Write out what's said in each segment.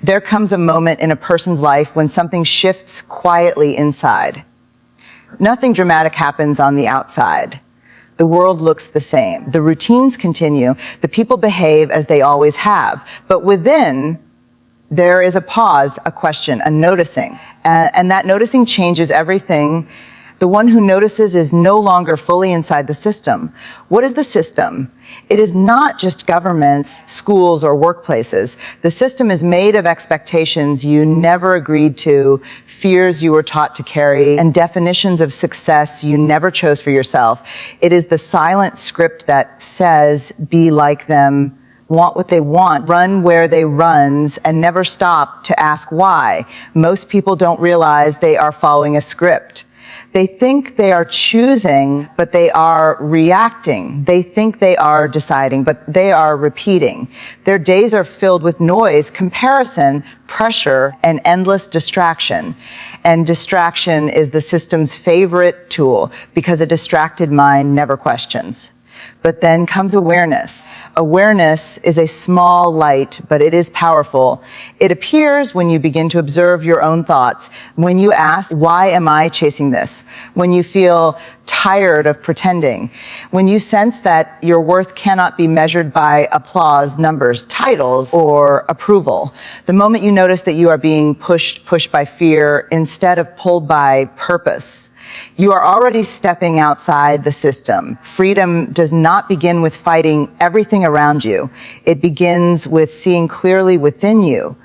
There comes a moment in a person's life when something shifts quietly inside. Nothing dramatic happens on the outside. The world looks the same. The routines continue. The people behave as they always have. But within, there is a pause, a question, a noticing. And that noticing changes everything. The one who notices is no longer fully inside the system. What is the system? It is not just governments, schools, or workplaces. The system is made of expectations you never agreed to, fears you were taught to carry, and definitions of success you never chose for yourself. It is the silent script that says, be like them, want what they want, run where they runs, and never stop to ask why. Most people don't realize they are following a script. They think they are choosing, but they are reacting. They think they are deciding, but they are repeating. Their days are filled with noise, comparison, pressure, and endless distraction. And distraction is the system's favorite tool because a distracted mind never questions. But then comes awareness. Awareness is a small light, but it is powerful. It appears when you begin to observe your own thoughts, when you ask, why am I chasing this? When you feel tired of pretending, when you sense that your worth cannot be measured by applause, numbers, titles, or approval. The moment you notice that you are being pushed by fear instead of pulled by purpose, you are already stepping outside the system. Freedom does not begin with fighting everything around you. It begins with seeing clearly within you.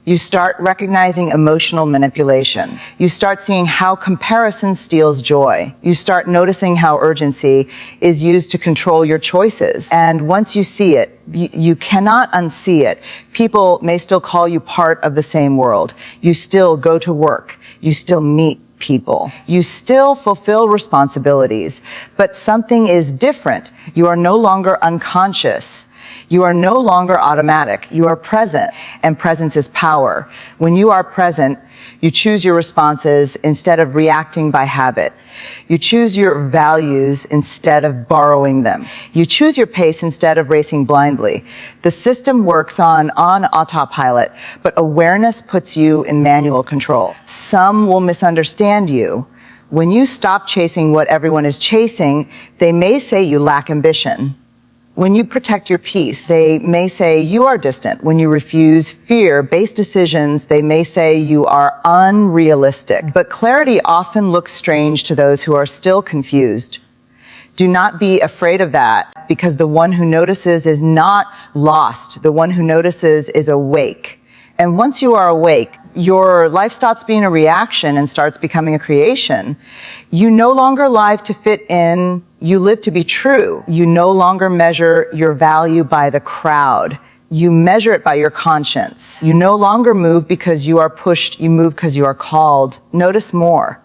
You start recognizing emotional manipulation. You start seeing how comparison steals joy. You start noticing how urgency is used to control your choices. And once you see it, you cannot unsee it. People may still call you part of the same world. You still go to work. You still meet people. You still fulfill responsibilities, but something is different. You are no longer unconscious. You are no longer automatic. You are present, and presence is power. When you are present, you choose your responses instead of reacting by habit. You choose your values instead of borrowing them. You choose your pace instead of racing blindly. The system works on autopilot, but awareness puts you in manual control. Some will misunderstand you. When you stop chasing what everyone is chasing, they may say you lack ambition. When you protect your peace, they may say you are distant. When you refuse fear-based decisions, they may say you are unrealistic. But clarity often looks strange to those who are still confused. Do not be afraid of that, because the one who notices is not lost. The one who notices is awake. And once you are awake, your life stops being a reaction and starts becoming a creation. You no longer live to fit in, you live to be true. You no longer measure your value by the crowd. You measure it by your conscience. You no longer move because you are pushed, you move because you are called. Notice more.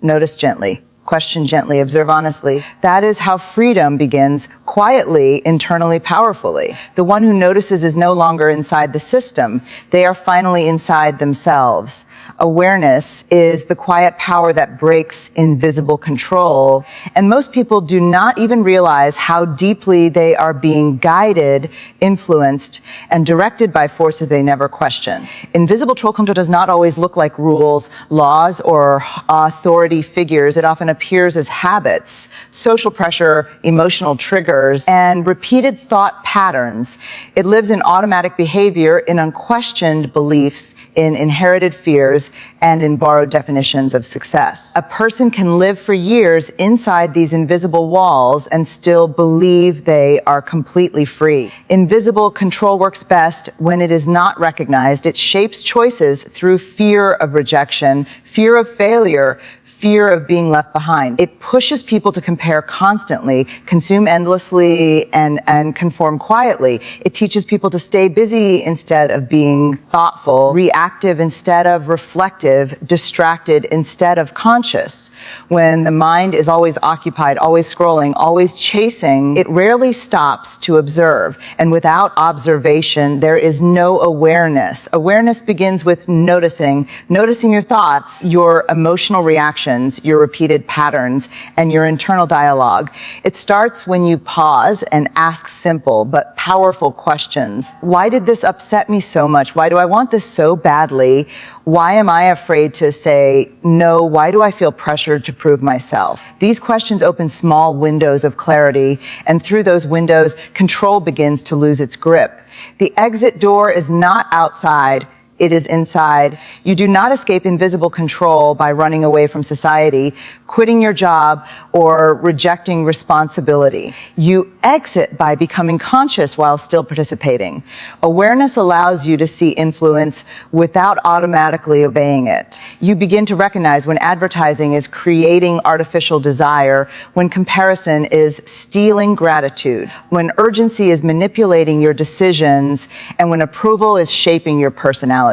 Notice gently. Question gently, observe honestly. That is how freedom begins, quietly, internally, powerfully. The one who notices is no longer inside the system. They are finally inside themselves. Awareness is the quiet power that breaks invisible control. And most people do not even realize how deeply they are being guided, influenced, and directed by forces they never question. Invisible control does not always look like rules, laws, or authority figures. It often appears as habits, social pressure, emotional triggers, and repeated thought patterns. It lives in automatic behavior, in unquestioned beliefs, in inherited fears, and in borrowed definitions of success. A person can live for years inside these invisible walls and still believe they are completely free. Invisible control works best when it is not recognized. It shapes choices through fear of rejection, fear of failure, fear of being left behind. It pushes people to compare constantly, consume endlessly, and conform quietly. It teaches people to stay busy instead of being thoughtful, reactive instead of reflective, distracted instead of conscious. When the mind is always occupied, always scrolling, always chasing, it rarely stops to observe. And without observation, there is no awareness. Awareness begins with noticing your thoughts, your emotional reactions, emotions, your repeated patterns, and your internal dialogue. It starts when you pause and ask simple but powerful questions. Why did this upset me so much? Why do I want this so badly? Why am I afraid to say no? Why do I feel pressured to prove myself? These questions open small windows of clarity, and through those windows, control begins to lose its grip. The exit door is not outside. It is inside. You do not escape invisible control by running away from society, quitting your job, or rejecting responsibility. You exit by becoming conscious while still participating. Awareness allows you to see influence without automatically obeying it. You begin to recognize when advertising is creating artificial desire, when comparison is stealing gratitude, when urgency is manipulating your decisions, and when approval is shaping your personality.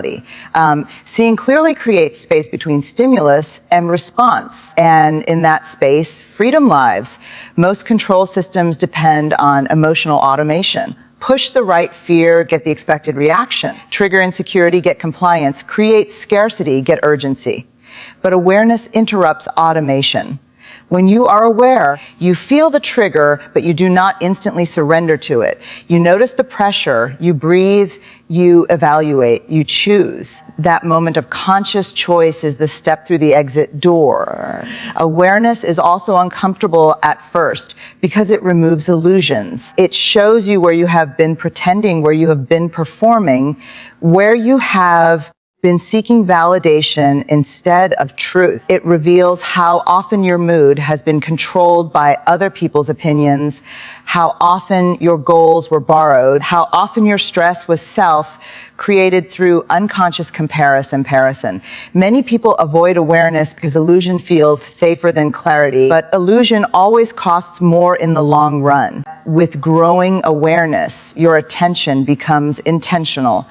Seeing clearly creates space between stimulus and response. And in that space, freedom lives. Most control systems depend on emotional automation. Push the right fear, get the expected reaction. Trigger insecurity, get compliance. Create scarcity, get urgency. But awareness interrupts automation. When you are aware, you feel the trigger, but you do not instantly surrender to it. You notice the pressure, you breathe, you evaluate, you choose. That moment of conscious choice is the step through the exit door. Awareness is also uncomfortable at first because it removes illusions. It shows you where you have been pretending, where you have been performing, where you have been seeking validation instead of truth. It reveals how often your mood has been controlled by other people's opinions, how often your goals were borrowed, how often your stress was self-created through unconscious comparison. Many people avoid awareness because illusion feels safer than clarity, but illusion always costs more in the long run. With growing awareness, your attention becomes intentional.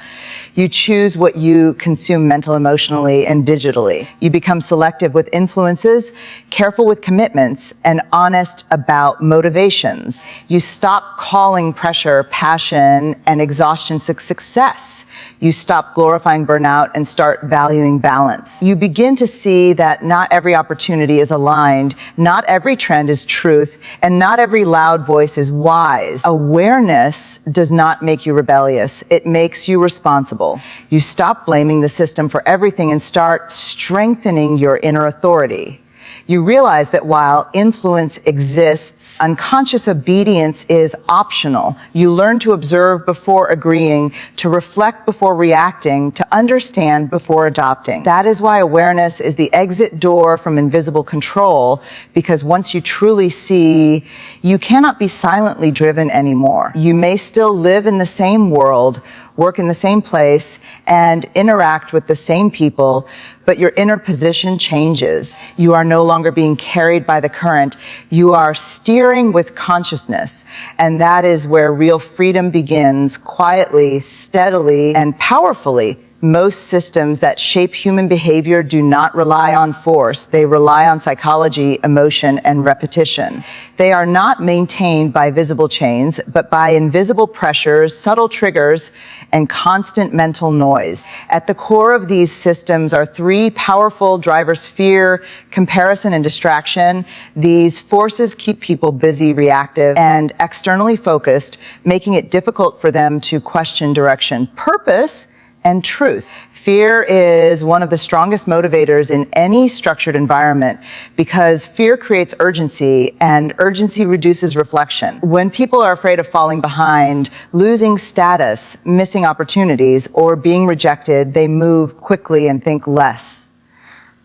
You choose what you consume mental, emotionally, and digitally. You become selective with influences, careful with commitments, and honest about motivations. You stop calling pressure, passion, and exhaustion success. You stop glorifying burnout and start valuing balance. You begin to see that not every opportunity is aligned, not every trend is truth, and not every loud voice is wise. Awareness does not make you rebellious. It makes you responsible. You stop blaming the system for everything and start strengthening your inner authority. You realize that while influence exists, unconscious obedience is optional. You learn to observe before agreeing, to reflect before reacting, to understand before adopting. That is why awareness is the exit door from invisible control, because once you truly see, you cannot be silently driven anymore. You may still live in the same world, work in the same place, and interact with the same people, but your inner position changes. You are no longer being carried by the current. You are steering with consciousness, and that is where real freedom begins, quietly, steadily, and powerfully. Most systems that shape human behavior do not rely on force. They rely on psychology, emotion, and repetition. They are not maintained by visible chains, but by invisible pressures, subtle triggers, and constant mental noise. At the core of these systems are three powerful drivers: fear, comparison, and distraction. These forces keep people busy, reactive, and externally focused, making it difficult for them to question direction, purpose, and truth. Fear is one of the strongest motivators in any structured environment because fear creates urgency, and urgency reduces reflection. When people are afraid of falling behind, losing status, missing opportunities, or being rejected, they move quickly and think less.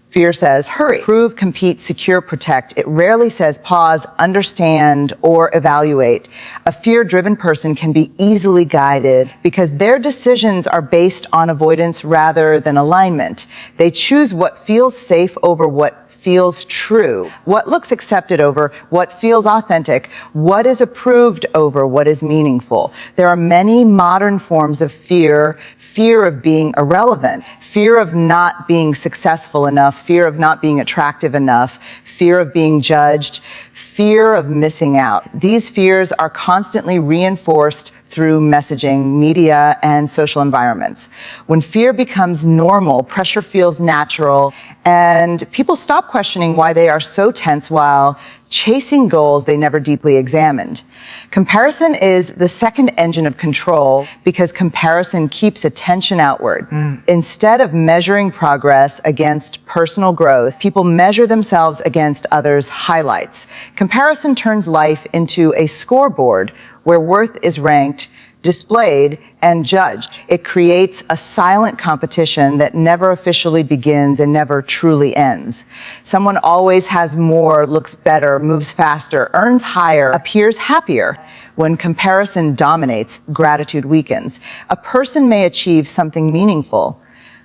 Fear says, hurry, prove, compete, secure, protect. It rarely says pause, understand, or evaluate. A fear-driven person can be easily guided because their decisions are based on avoidance rather than alignment. They choose what feels safe over what feels true, what looks accepted over what feels authentic, what is approved over what is meaningful. There are many modern forms of fear: fear of being irrelevant, fear of not being successful enough, fear of not being attractive enough, fear of being judged, fear of missing out. These fears are constantly reinforced through messaging, media, and social environments. When fear becomes normal, pressure feels natural, and people stop questioning why they are so tense while chasing goals they never deeply examined. Comparison is the second engine of control because comparison keeps attention outward. Instead of measuring progress against personal growth, people measure themselves against others' highlights. Comparison turns life into a scoreboard where worth is ranked, displayed, and judged. It creates a silent competition that never officially begins and never truly ends. Someone always has more, looks better, moves faster, earns higher, appears happier. When comparison dominates, gratitude weakens. A person may achieve something meaningful,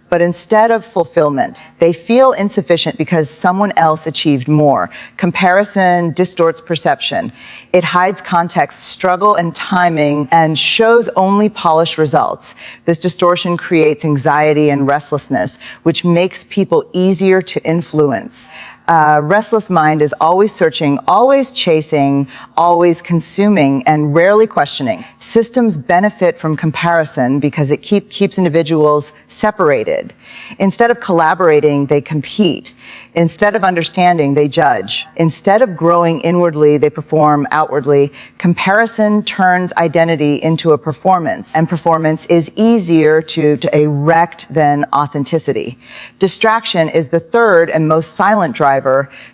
but instead of fulfillment, they feel insufficient because someone else achieved more. Comparison distorts perception. It hides context, struggle, and timing, and shows only polished results. This distortion creates anxiety and restlessness, which makes people easier to influence. A restless mind is always searching, always chasing, always consuming, and rarely questioning. Systems benefit from comparison because it keeps individuals separated. Instead of collaborating, they compete. Instead of understanding, they judge. Instead of growing inwardly, they perform outwardly. Comparison turns identity into a performance, and performance is easier to erect than authenticity. Distraction is the third and most silent driver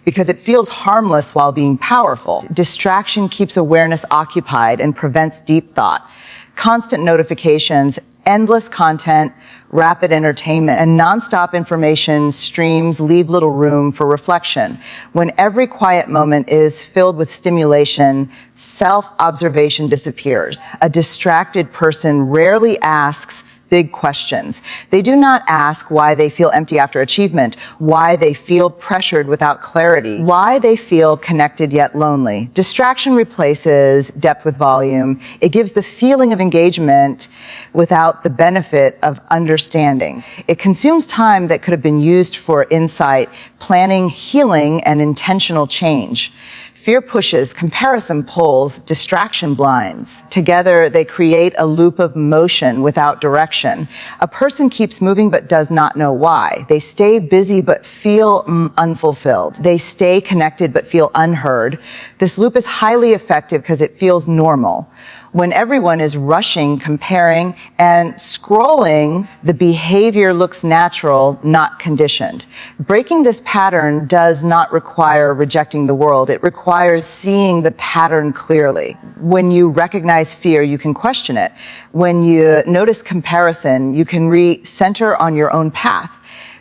because it feels harmless while being powerful. Distraction keeps awareness occupied and prevents deep thought. Constant notifications, endless content, rapid entertainment, and nonstop information streams leave little room for reflection. When every quiet moment is filled with stimulation, self-observation disappears. A distracted person rarely asks big questions. They do not ask why they feel empty after achievement, why they feel pressured without clarity, why they feel connected yet lonely. Distraction replaces depth with volume. It gives the feeling of engagement without the benefit of understanding. It consumes time that could have been used for insight, planning, healing, and intentional change. Fear pushes, comparison pulls, distraction blinds. Together, they create a loop of motion without direction. A person keeps moving but does not know why. They stay busy but feel unfulfilled. They stay connected but feel unheard. This loop is highly effective because it feels normal. When everyone is rushing, comparing, and scrolling, the behavior looks natural, not conditioned. Breaking this pattern does not require rejecting the world. It requires seeing the pattern clearly. When you recognize fear, you can question it. When you notice comparison, you can recenter on your own path.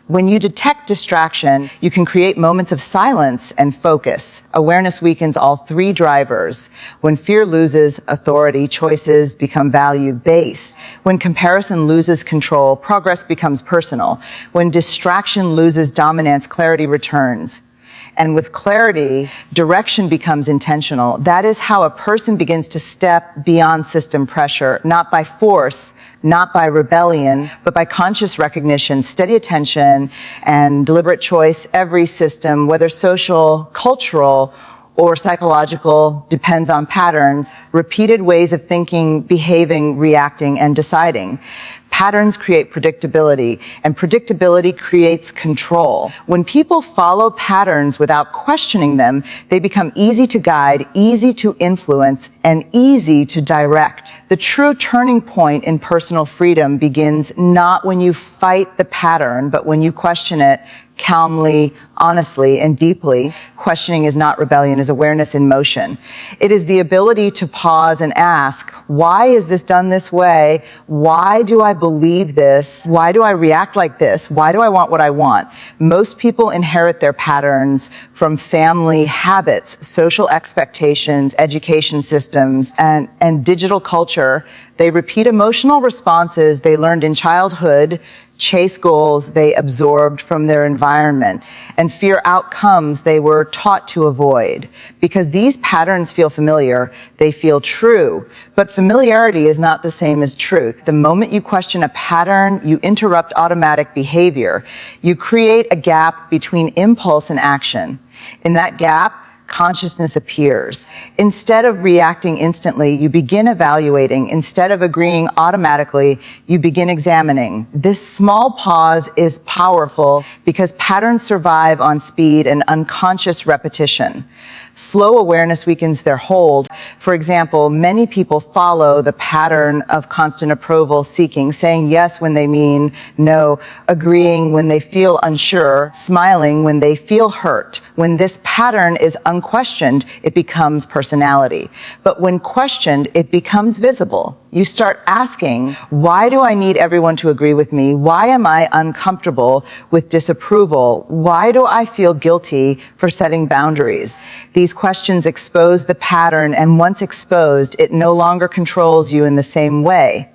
When you detect distraction, you can create moments of silence and focus. Awareness weakens all three drivers. When fear loses authority, choices become value-based. When comparison loses control, progress becomes personal. When distraction loses dominance, clarity returns. And with clarity, direction becomes intentional. That is how a person begins to step beyond system pressure, not by force, not by rebellion, but by conscious recognition, steady attention, and deliberate choice. Every system, whether social, cultural, or psychological, depends on patterns, repeated ways of thinking, behaving, reacting, and deciding. Patterns create predictability, and predictability creates control. When people follow patterns without questioning them, they become easy to guide, easy to influence, and easy to direct. The true turning point in personal freedom begins not when you fight the pattern, but when you question it calmly, honestly, and deeply. Questioning is not rebellion, is awareness in motion. It is the ability to pause and ask, why is this done this way? Why do I believe this? Why do I react like this? Why do I want what I want? Most people inherit their patterns from family habits, social expectations, education systems, and digital culture. They repeat emotional responses they learned in childhood, chase goals they absorbed from their environment, and fear outcomes they were taught to avoid. Because these patterns feel familiar, they feel true. But familiarity is not the same as truth. The moment you question a pattern, you interrupt automatic behavior. You create a gap between impulse and action. In that gap, consciousness appears. Instead of reacting instantly, you begin evaluating. Instead of agreeing automatically, you begin examining. This small pause is powerful because patterns survive on speed and unconscious repetition. Slow awareness weakens their hold. For example, many people follow the pattern of constant approval seeking, saying yes when they mean no, agreeing when they feel unsure, smiling when they feel hurt. When this pattern is unquestioned, it becomes personality. But when questioned, it becomes visible. You start asking, why do I need everyone to agree with me? Why am I uncomfortable with disapproval? Why do I feel guilty for setting boundaries? These questions expose the pattern, and once exposed, it no longer controls you in the same way.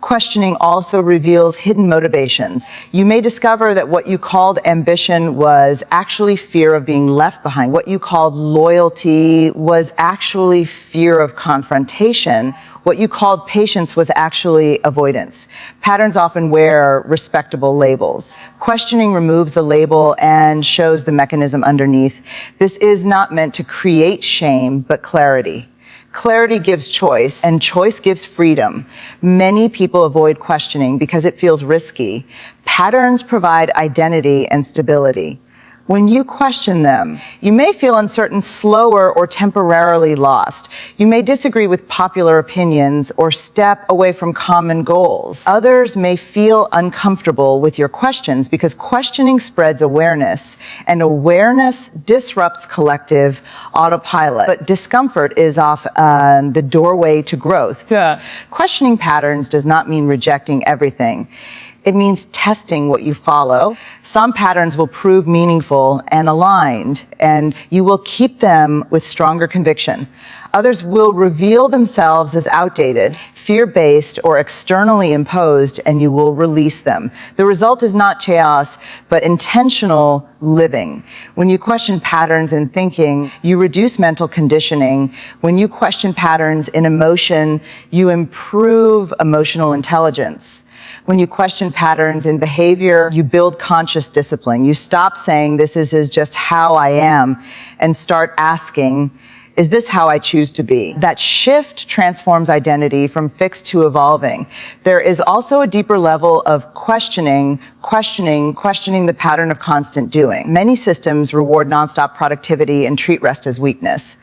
Questioning also reveals hidden motivations. You may discover that what you called ambition was actually fear of being left behind. What you called loyalty was actually fear of confrontation. What you called patience was actually avoidance. Patterns often wear respectable labels. Questioning removes the label and shows the mechanism underneath. This is not meant to create shame, but clarity. Clarity gives choice, and choice gives freedom. Many people avoid questioning because it feels risky. Patterns provide identity and stability. When you question them, you may feel uncertain, slower, or temporarily lost. You may disagree with popular opinions or step away from common goals. Others may feel uncomfortable with your questions because questioning spreads awareness, and awareness disrupts collective autopilot. But discomfort is often the doorway to growth. Yeah. Questioning patterns does not mean rejecting everything. It means testing what you follow. Some patterns will prove meaningful and aligned, and you will keep them with stronger conviction. Others will reveal themselves as outdated, fear-based, or externally imposed, and you will release them. The result is not chaos, but intentional living. When you question patterns in thinking, you reduce mental conditioning. When you question patterns in emotion, you improve emotional intelligence. When you question patterns in behavior, you build conscious discipline. You stop saying, this is just how I am, and start asking, is this how I choose to be? That shift transforms identity from fixed to evolving. There is also a deeper level of questioning the pattern of constant doing. Many systems reward nonstop productivity and treat rest as weakness.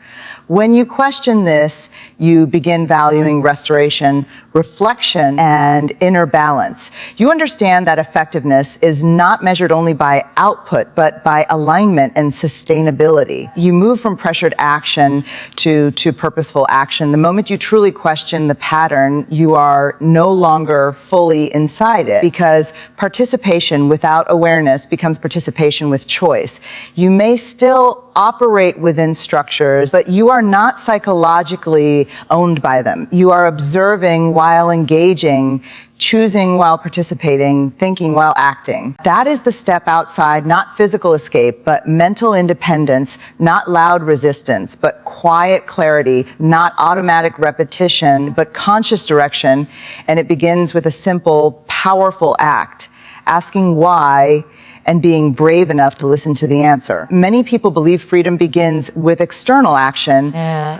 When you question this, you begin valuing restoration, reflection, and inner balance. You understand that effectiveness is not measured only by output, but by alignment and sustainability. You move from pressured action to purposeful action. The moment you truly question the pattern, you are no longer fully inside it, because participation without awareness becomes participation with choice. You may still operate within structures, but you are not psychologically owned by them. You are observing while engaging, choosing while participating, thinking while acting. That is the step outside, not physical escape, but mental independence, not loud resistance, but quiet clarity, not automatic repetition, but conscious direction. And it begins with a simple, powerful act, asking why, and being brave enough to listen to the answer. Many people believe freedom begins with external action,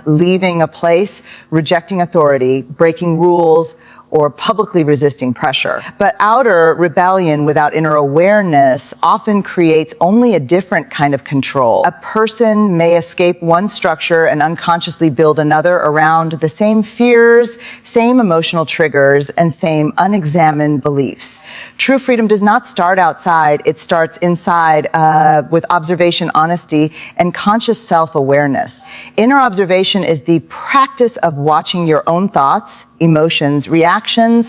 leaving a place, rejecting authority, breaking rules, or publicly resisting pressure. But outer rebellion without inner awareness often creates only a different kind of control. A person may escape one structure and unconsciously build another around the same fears, same emotional triggers, and same unexamined beliefs. True freedom does not start outside, it starts inside with observation, honesty, and conscious self-awareness. Inner observation is the practice of watching your own thoughts, emotions, reactions,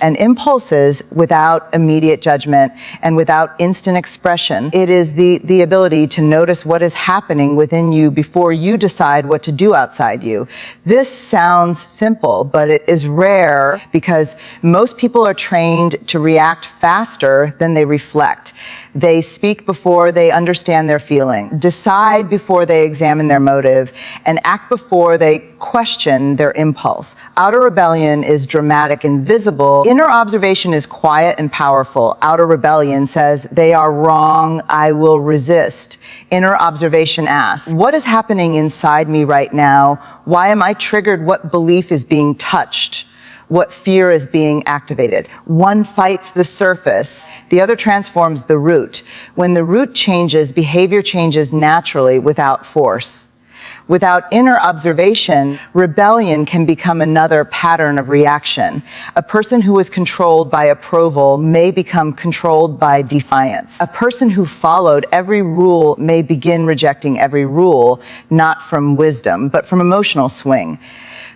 and impulses without immediate judgment and without instant expression. It is the ability to notice what is happening within you before you decide what to do outside you. This sounds simple, but it is rare because most people are trained to react faster than they reflect. They speak before they understand their feeling, decide before they examine their motive, and act before they question their impulse. Outer rebellion is dramatic and visible. Inner observation is quiet and powerful. Outer rebellion says, they are wrong, I will resist. Inner observation asks, what is happening inside me right now? Why am I triggered? What belief is being touched? What fear is being activated? One fights the surface, the other transforms the root. When the root changes, behavior changes naturally without force. Without inner observation, rebellion can become another pattern of reaction. A person who is controlled by approval may become controlled by defiance. A person who followed every rule may begin rejecting every rule, not from wisdom, but from emotional swing.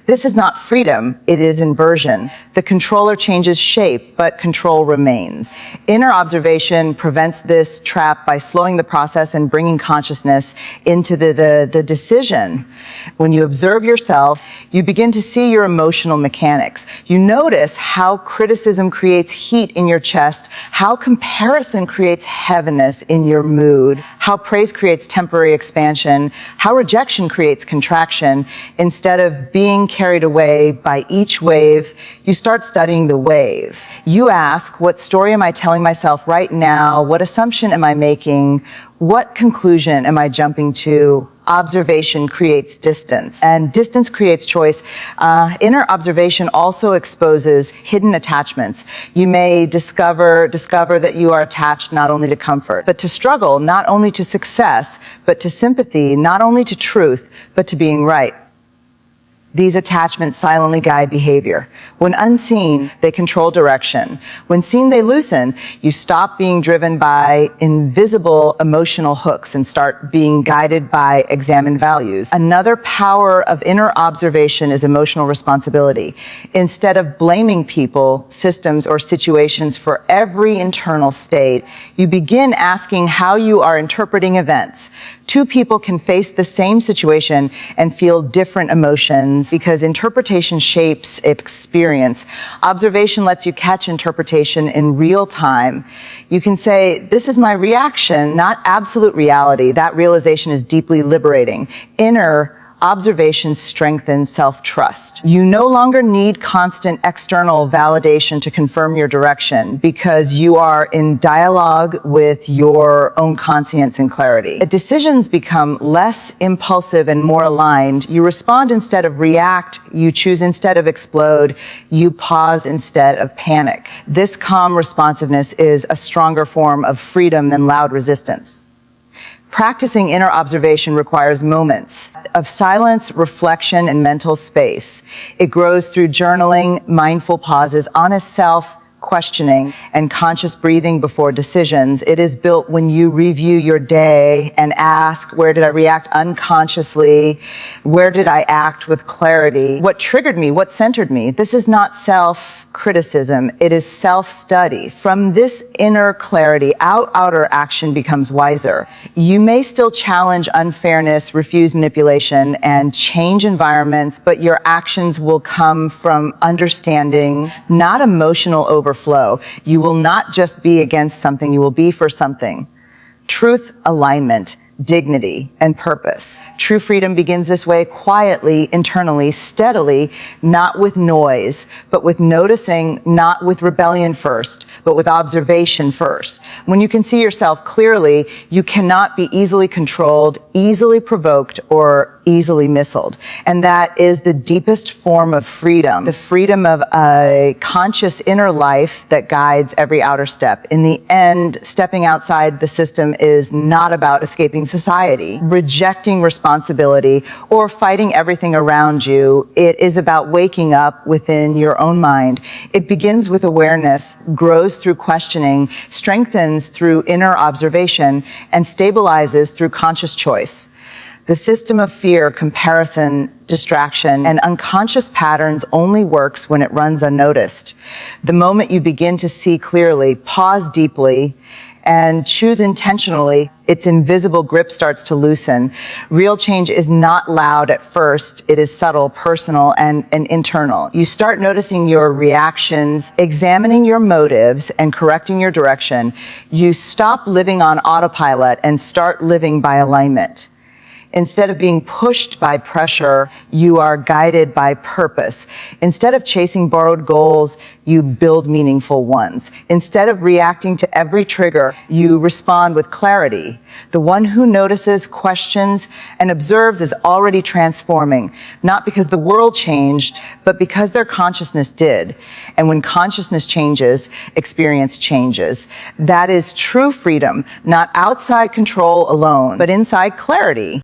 This is not freedom, it is inversion. The controller changes shape, but control remains. Inner observation prevents this trap by slowing the process and bringing consciousness into the decision. When you observe yourself, you begin to see your emotional mechanics. You notice how criticism creates heat in your chest, how comparison creates heaviness in your mood, how praise creates temporary expansion, how rejection creates contraction. Instead of being carried away by each wave, you start studying the wave. You ask, what story am I telling myself right now? What assumption am I making? What conclusion am I jumping to? Observation creates distance, and distance creates choice. Inner observation also exposes hidden attachments. You may discover that you are attached not only to comfort, but to struggle, not only to success, but to sympathy, not only to truth, but to being right. These attachments silently guide behavior. When unseen, they control direction. When seen, they loosen. You stop being driven by invisible emotional hooks and start being guided by examined values. Another power of inner observation is emotional responsibility. Instead of blaming people, systems, or situations for every internal state, you begin asking how you are interpreting events. Two people can face the same situation and feel different emotions because interpretation shapes experience. Observation lets you catch interpretation in real time. You can say, this is my reaction, not absolute reality. That realization is deeply liberating. Inner observation strengthens self-trust. You no longer need constant external validation to confirm your direction because you are in dialogue with your own conscience and clarity. Decisions become less impulsive and more aligned. You respond instead of react. You choose instead of explode. You pause instead of panic. This calm responsiveness is a stronger form of freedom than loud resistance. Practicing inner observation requires moments of silence, reflection, and mental space. It grows through journaling, mindful pauses, honest self-questioning, and conscious breathing before decisions. It is built when you review your day and ask, where did I react unconsciously? Where did I act with clarity? What triggered me? What centered me? This is not self-criticism. It is self-study. From this inner clarity, outer action becomes wiser. You may still challenge unfairness, refuse manipulation, and change environments, but your actions will come from understanding, not emotional overflow. You will not just be against something, you will be for something. Truth, alignment, dignity, and purpose. True freedom begins this way, quietly, internally, steadily, not with noise, but with noticing, not with rebellion first, but with observation first. When you can see yourself clearly, you cannot be easily controlled, easily provoked, or easily missiled. And that is the deepest form of freedom, the freedom of a conscious inner life that guides every outer step. In the end, stepping outside the system is not about escaping society, rejecting responsibility, or fighting everything around you. It is about waking up within your own mind. It begins with awareness, grows through questioning, strengthens through inner observation, and stabilizes through conscious choice. The system of fear, comparison, distraction, and unconscious patterns only works when it runs unnoticed. The moment you begin to see clearly, pause deeply, and choose intentionally, its invisible grip starts to loosen. Real change is not loud at first. It is subtle, personal, and internal. You start noticing your reactions, examining your motives, and correcting your direction. You stop living on autopilot and start living by alignment. Instead of being pushed by pressure, you are guided by purpose. Instead of chasing borrowed goals, you build meaningful ones. Instead of reacting to every trigger, you respond with clarity. The one who notices, questions, and observes is already transforming, not because the world changed, but because their consciousness did. And when consciousness changes, experience changes. That is true freedom, not outside control alone, but inside clarity.